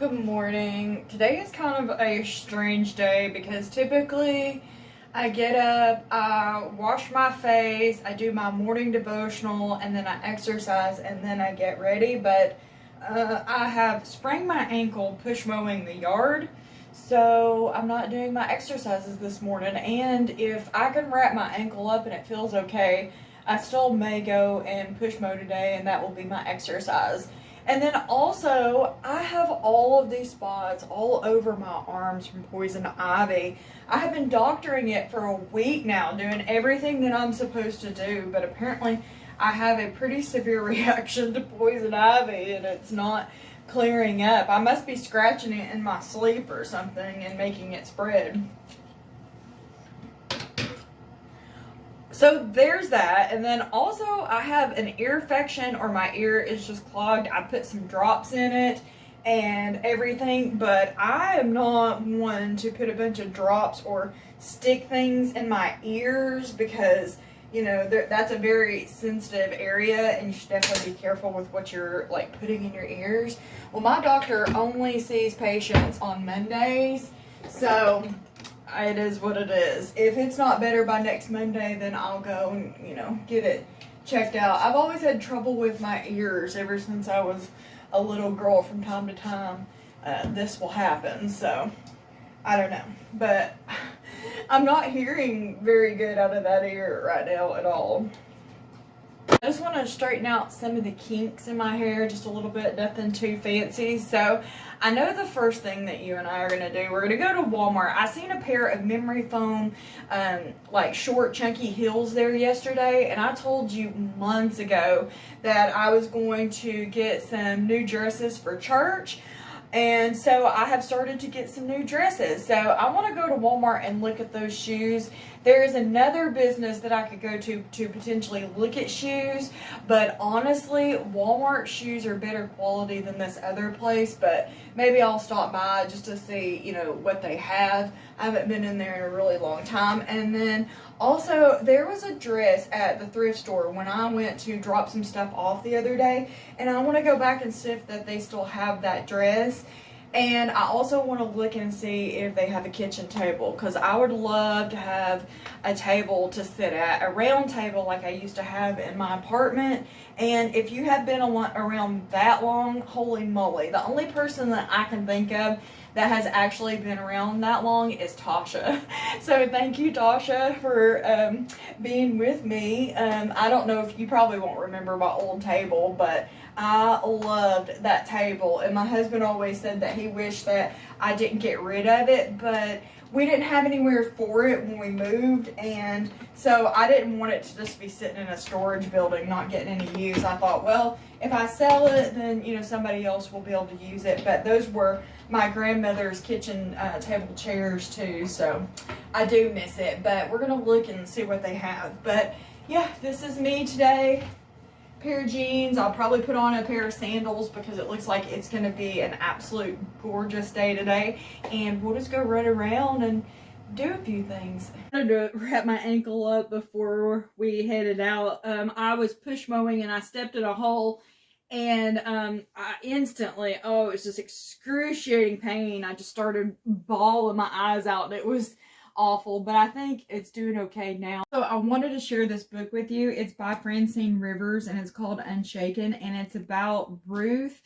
Good morning. Today is kind of a strange day because typically I get up, I wash my face, I do my morning devotional, and then I exercise, and then I get ready. But I have sprained my ankle push mowing the yard, so I'm not doing my exercises this morning. And if I can wrap my ankle up and it feels okay, I still may go and push mow today, and that will be my exercise. And then also, I have all of these spots all over my arms from poison ivy. I have been doctoring it for a week now, doing everything that I'm supposed to do, but apparently I have a pretty severe reaction to poison ivy and it's not clearing up. I must be scratching it in my sleep or something and making it spread. So there's that, and then also I have an ear infection, or my ear is just clogged. I put some drops in it and everything, but I am not one to put a bunch of drops or stick things in my ears because, you know, that's a very sensitive area and you should definitely be careful with what you're like putting in your ears. Well, my doctor only sees patients on Mondays, so it is what it is. If it's not better by next Monday, then I'll go and, get it checked out. I've always had trouble with my ears ever since I was a little girl. From time to time, this will happen. So, I don't know. But I'm not hearing very good out of that ear right now at all. I just want to straighten out some of the kinks in my hair just a little bit, nothing too fancy. So I know the first thing that you and I are going to do, we're going to go to Walmart. I seen a pair of memory foam, like short chunky heels there yesterday, and I told you months ago that I was going to get some new dresses for church. And so I have started to get some new dresses. So I want to go to Walmart and look at those shoes. There is another business that I could go to potentially look at shoes. But honestly, Walmart shoes are better quality than this other place. But maybe I'll stop by just to see, what they have. I haven't been in there in a really long time. And then also, there was a dress at the thrift store when I went to drop some stuff off the other day, and I want to go back and see if that they still have that dress. And I also want to look and see if they have a kitchen table, because I would love to have a table to sit at, a round table like I used to have in my apartment. And if you have been around that long, holy moly, the only person that I can think of that has actually been around that long is Tasha. So thank you, Tasha, for being with me. I don't know if you probably won't remember my old table, but I loved that table. And my husband always said that he wished that I didn't get rid of it, but we didn't have anywhere for it when we moved, and so I didn't want it to just be sitting in a storage building not getting any use. I thought, well, if I sell it, then somebody else will be able to use it. But those were my grandmother's kitchen table chairs too, so I do miss it. But we're gonna look and see what they have. But yeah, this is me today. Pair of jeans. I'll probably put on a pair of sandals because it looks like it's going to be an absolute gorgeous day today, and we'll just go run around and do a few things. I wanted to wrap my ankle up before we headed out. I was push mowing and I stepped in a hole, and I instantly, it was just excruciating pain. I just started bawling my eyes out, and it was awful, but I think it's doing okay now. So I wanted to share this book with you. It's by Francine Rivers, and it's called Unshaken, and it's about Ruth.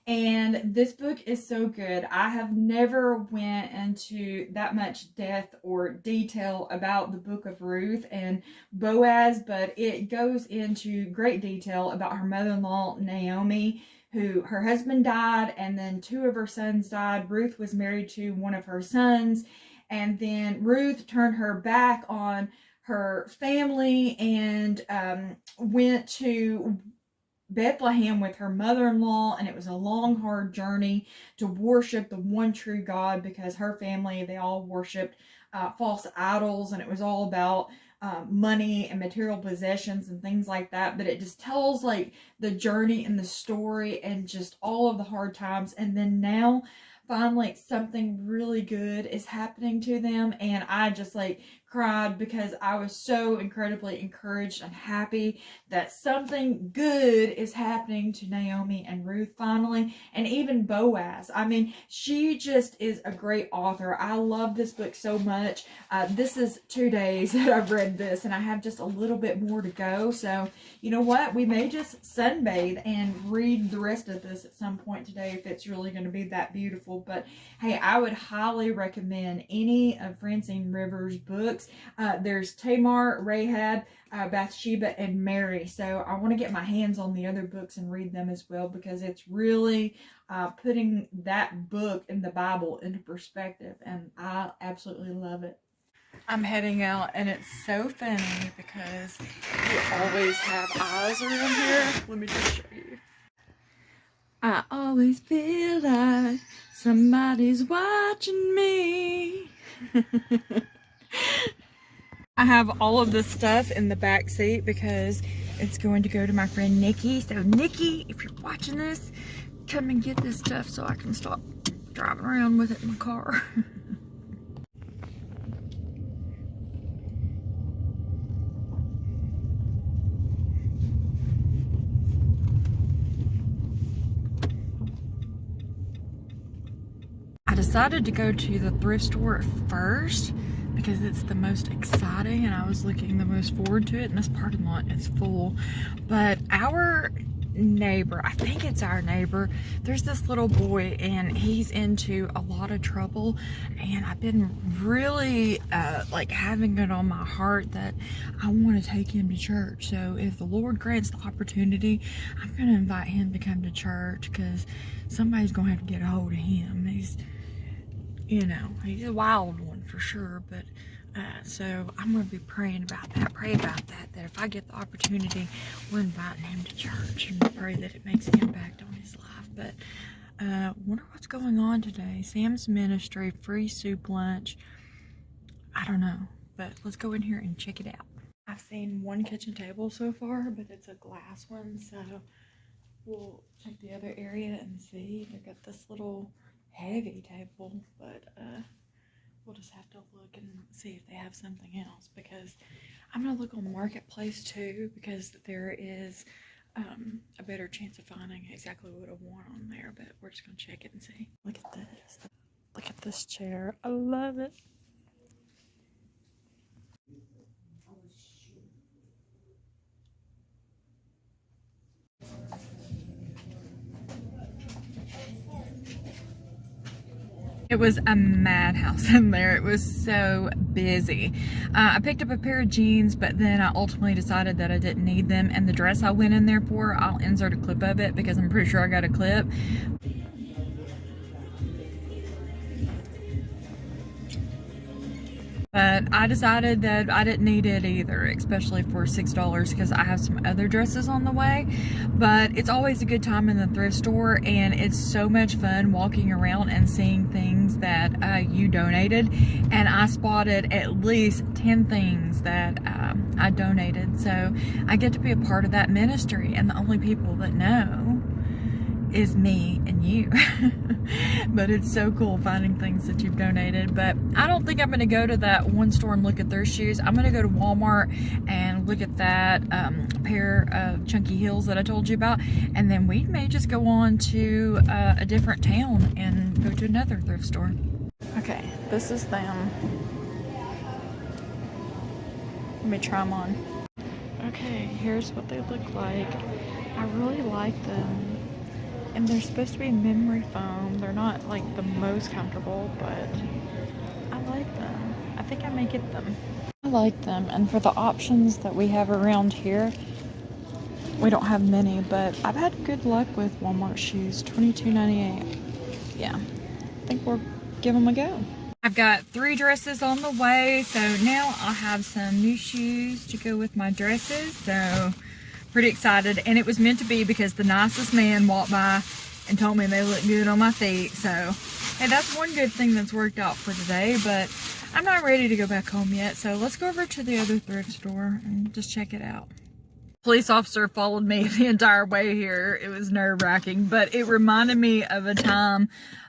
And this book is so good. I have never went into that much depth or detail about the book of Ruth and Boaz, but it goes into great detail about her mother-in-law, Naomi, who her husband died, and then two of her sons died. Ruth was married to one of her sons, and then Ruth turned her back on her family and went to Bethlehem with her mother-in-law, and it was a long, hard journey to worship the one true God, because her family, they all worshiped false idols, and it was all about money and material possessions and things like that. But it just tells like the journey and the story and just all of the hard times. And then now finally something really good is happening to them, and I just like cried because I was so incredibly encouraged and happy that something good is happening to Naomi and Ruth finally, and even Boaz. I mean, she just is a great author. I love this book so much. This is 2 days that I've read this, and I have just a little bit more to go. So, you know what? We may just sunbathe and read the rest of this at some point today if it's really going to be that beautiful. But hey, I would highly recommend any of Francine Rivers' books. There's Tamar, Rahab, Bathsheba, and Mary. So I want to get my hands on the other books and read them as well, because it's really putting that book in the Bible into perspective, and I absolutely love it. I'm heading out, and it's so funny because you always have eyes around here. Let me just show you. I always feel like somebody's watching me. I have all of this stuff in the back seat because it's going to go to my friend Nikki. So Nikki, if you're watching this, come and get this stuff so I can stop driving around with it in my car. I decided to go to the thrift store first because it's the most exciting and I was looking the most forward to it, and this parking lot is full. But our neighbor, I think it's our neighbor, there's this little boy and he's into a lot of trouble, and I've been really like having it on my heart that I want to take him to church. So if the Lord grants the opportunity, I'm going to invite him to come to church, because somebody's going to have to get a hold of him. He's, you know, he's a wild one for sure. But so I'm going to be praying about that. Pray about that. That if I get the opportunity, we're inviting him to church, and pray that it makes an impact on his life. But wonder what's going on today. Sam's Ministry, free soup lunch. I don't know, but let's go in here and check it out. I've seen one kitchen table so far, but it's a glass one. So we'll check the other area and see. They've got this little heavy table, but we'll just have to look and see if they have something else, because I'm gonna look on Marketplace too, because there is a better chance of finding exactly what I want on there. But we're just gonna check it and see. Look at this. Look at this chair. I love it. It was a madhouse in there. It was so busy. I picked up a pair of jeans, but then I ultimately decided that I didn't need them. And the dress I went in there for, I'll insert a clip of it because I'm pretty sure I got a clip. But I decided that I didn't need it either, especially for $6, because I have some other dresses on the way. But it's always a good time in the thrift store, and it's so much fun walking around and seeing things that you donated. And I spotted at least 10 things that I donated. So I get to be a part of that ministry, and the only people that know is me and you. But it's so cool finding things that you've donated. But I don't think I'm going to go to that one store and look at their shoes. I'm going to go to Walmart and look at that pair of chunky heels that I told you about, and then we may just go on to a different town and go to another thrift store. Okay, this is them. Let me try them on. Okay, here's what they look like. I really like them. And they're supposed to be memory foam. They're not like the most comfortable, but I like them. I think I may get them. I like them. And for the options that we have around here, we don't have many, but I've had good luck with Walmart shoes. $22.98. Yeah, I think we'll give them a go. I've got 3 dresses on the way, so now I'll have some new shoes to go with my dresses. So pretty excited, and it was meant to be because the nicest man walked by and told me they looked good on my feet. So hey, that's one good thing that's worked out for today. But I'm not ready to go back home yet, so let's go over to the other thrift store and just check it out. Police officer followed me the entire way here. It was nerve-wracking, but it reminded me of a time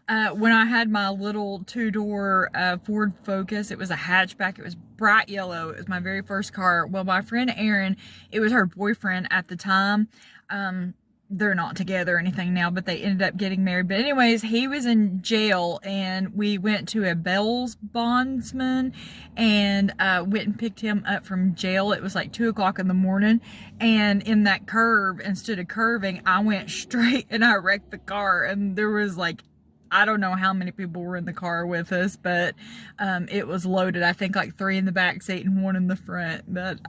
when I had my little two-door Ford Focus. It was a hatchback. It was bright yellow. It was my very first car. Well, my friend Erin, it was her boyfriend at the time. They're not together or anything now, but they ended up getting married. But anyways, he was in jail, and we went to a bail bondsman and went and picked him up from jail. It was like 2 o'clock in the morning, and in that curve, instead of curving, I went straight and I wrecked the car. And there was like, I don't know how many people were in the car with us, but it was loaded. I think like 3 in the back seat and 1 in the front. But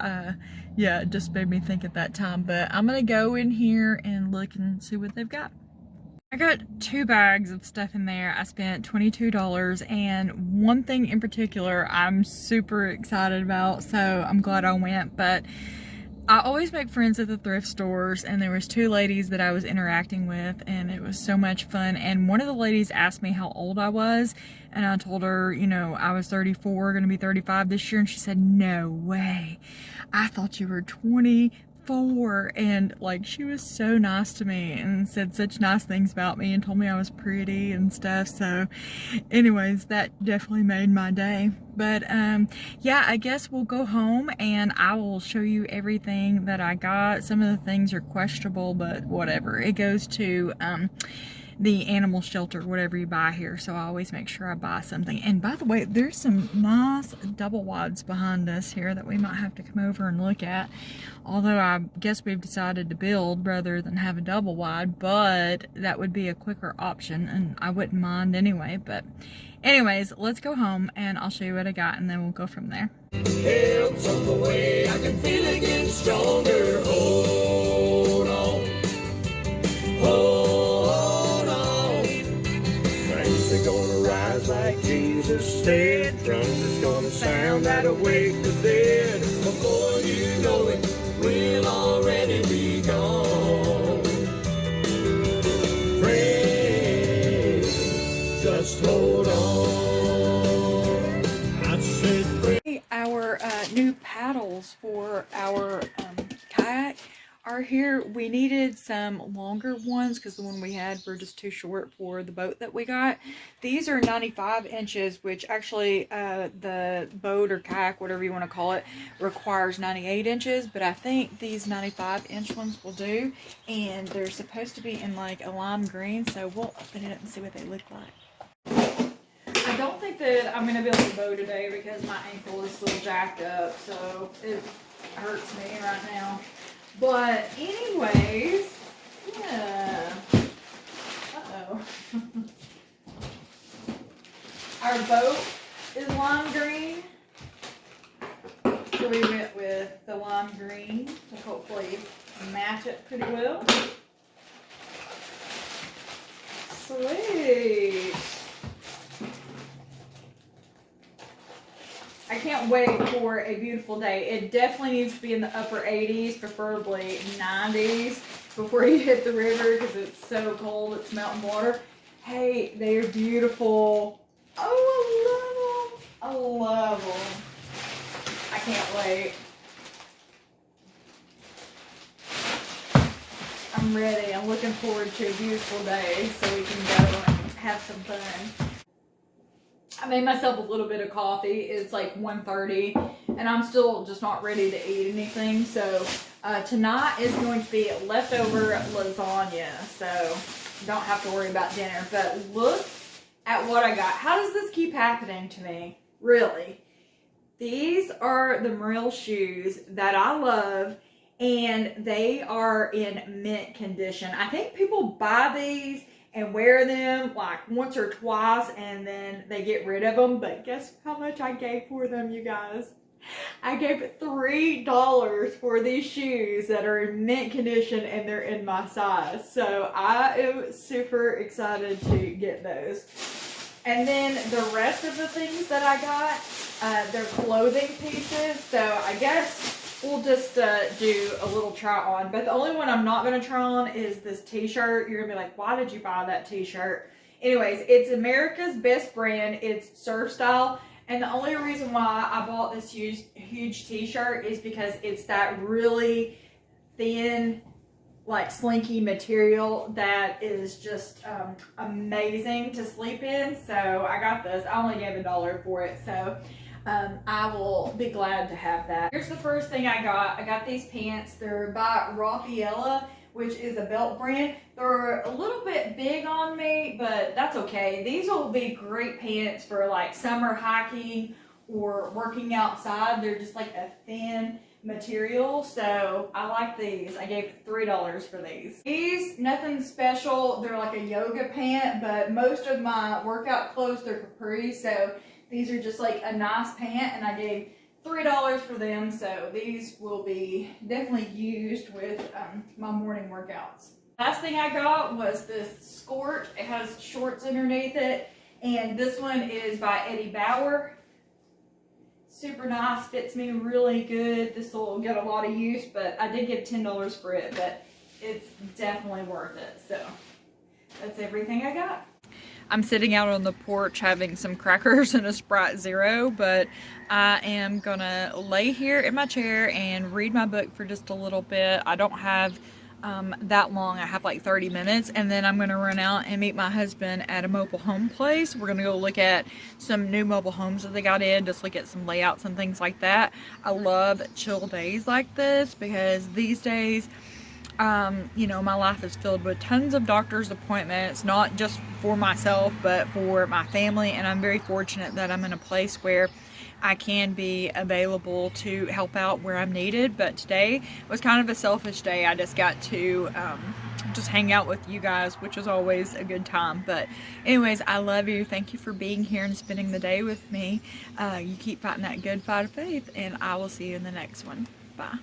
yeah, it just made me think at that time. But I'm gonna go in here and look and see what they've got. I got 2 bags of stuff in there. I spent $22, and one thing in particular I'm super excited about, so I'm glad I went. But I always make friends at the thrift stores, and there was 2 ladies that I was interacting with, and it was so much fun. And one of the ladies asked me how old I was, and I told her, you know, I was 34, gonna be 35 this year, and she said, no way, I thought you were 24. And like, she was so nice to me and said such nice things about me and told me I was pretty and stuff. So anyways, that definitely made my day. But yeah, I guess we'll go home and I will show you everything that I got. Some of the things are questionable, but whatever. It goes to the animal shelter, whatever you buy here. So I always make sure I buy something. And by the way, there's some nice double wides behind us here that we might have to come over and look at. Although I guess we've decided to build rather than have a double wide, but that would be a quicker option and I wouldn't mind anyway. But anyways, let's go home and I'll show you what I got, and then we'll go from there. Helps on the way, I can feel it getting stronger. Hold on, hold on. Things are gonna rise like Jesus said. Trumpets gonna sound that awake the dead. Before you know it, we'll already be gone. Friend, just hold on. I said, friend. Our new paddles for our kayak are here. We needed some longer ones because the one we had were just too short for the boat that we got. These are 95 inches, which actually the boat or kayak, whatever you want to call it, requires 98 inches, but I think these 95-inch ones will do, and they're supposed to be in like a lime green, so we'll open it up and see what they look like. I don't think that I'm going to be able to bow today because my ankle is still jacked up, so it hurts me right now. But anyways, yeah. Uh-oh. Our boat is lime green, so we went with the lime green to hopefully match it pretty well. Sweet. I can't wait for a beautiful day. It definitely needs to be in the upper 80s, preferably 90s, before you hit the river because it's so cold. It's mountain water. Hey, they're beautiful. Oh, I love them. I love them. I can't wait. I'm ready. I'm looking forward to a beautiful day so we can go and have some fun. I made myself a little bit of coffee. It's like 1:30 and I'm still just not ready to eat anything. So tonight is going to be leftover lasagna. So don't have to worry about dinner. But look at what I got. How does this keep happening to me? Really? These are the Merrell shoes that I love, and they are in mint condition. I think people buy these and wear them like once or twice and then they get rid of them. But guess how much I gave for them, you guys? I gave $3 for these shoes that are in mint condition and they're in my size. So I am super excited to get those. And then the rest of the things that I got, they're clothing pieces. So I guess we'll just do a little try on. But the only one I'm not going to try on is this t-shirt. You're going to be like, why did you buy that t-shirt? Anyways, it's America's Best Brand. It's surf style. And the only reason why I bought this huge t-shirt is because it's that really thin, like slinky material that is just amazing to sleep in. So I got this. I only gave $1 for it, so I will be glad to have that. Here's the first thing I got. I got these pants. They're by Raffaella, which is a belt brand. They're a little bit big on me, but that's okay. These will be great pants for like summer hiking or working outside. They're just like a thin material, so I like these. I gave $3 for these. These, nothing special. They're like a yoga pant, but most of my workout clothes, they're capri, so these are just like a nice pant, and I gave $3 for them, so these will be definitely used with my morning workouts. Last thing I got was this skirt. It has shorts underneath it, and this one is by Eddie Bauer. Super nice, fits me really good. This will get a lot of use, but I did give $10 for it, but it's definitely worth it. So that's everything I got. I'm sitting out on the porch having some crackers and a Sprite Zero, but I am gonna lay here in my chair and read my book for just a little bit. I don't have that long. I have like 30 minutes, and then I'm gonna run out and meet my husband at a mobile home place. We're gonna go look at some new mobile homes that they got in, just look at some layouts and things like that. I love chill days like this because these days, you know, my life is filled with tons of doctor's appointments, not just for myself, but for my family. And I'm very fortunate that I'm in a place where I can be available to help out where I'm needed. But today was kind of a selfish day. I just got to just hang out with you guys, which is always a good time. But anyways, I love you. Thank you for being here and spending the day with me. You keep fighting that good fight of faith, and I will see you in the next one. Bye.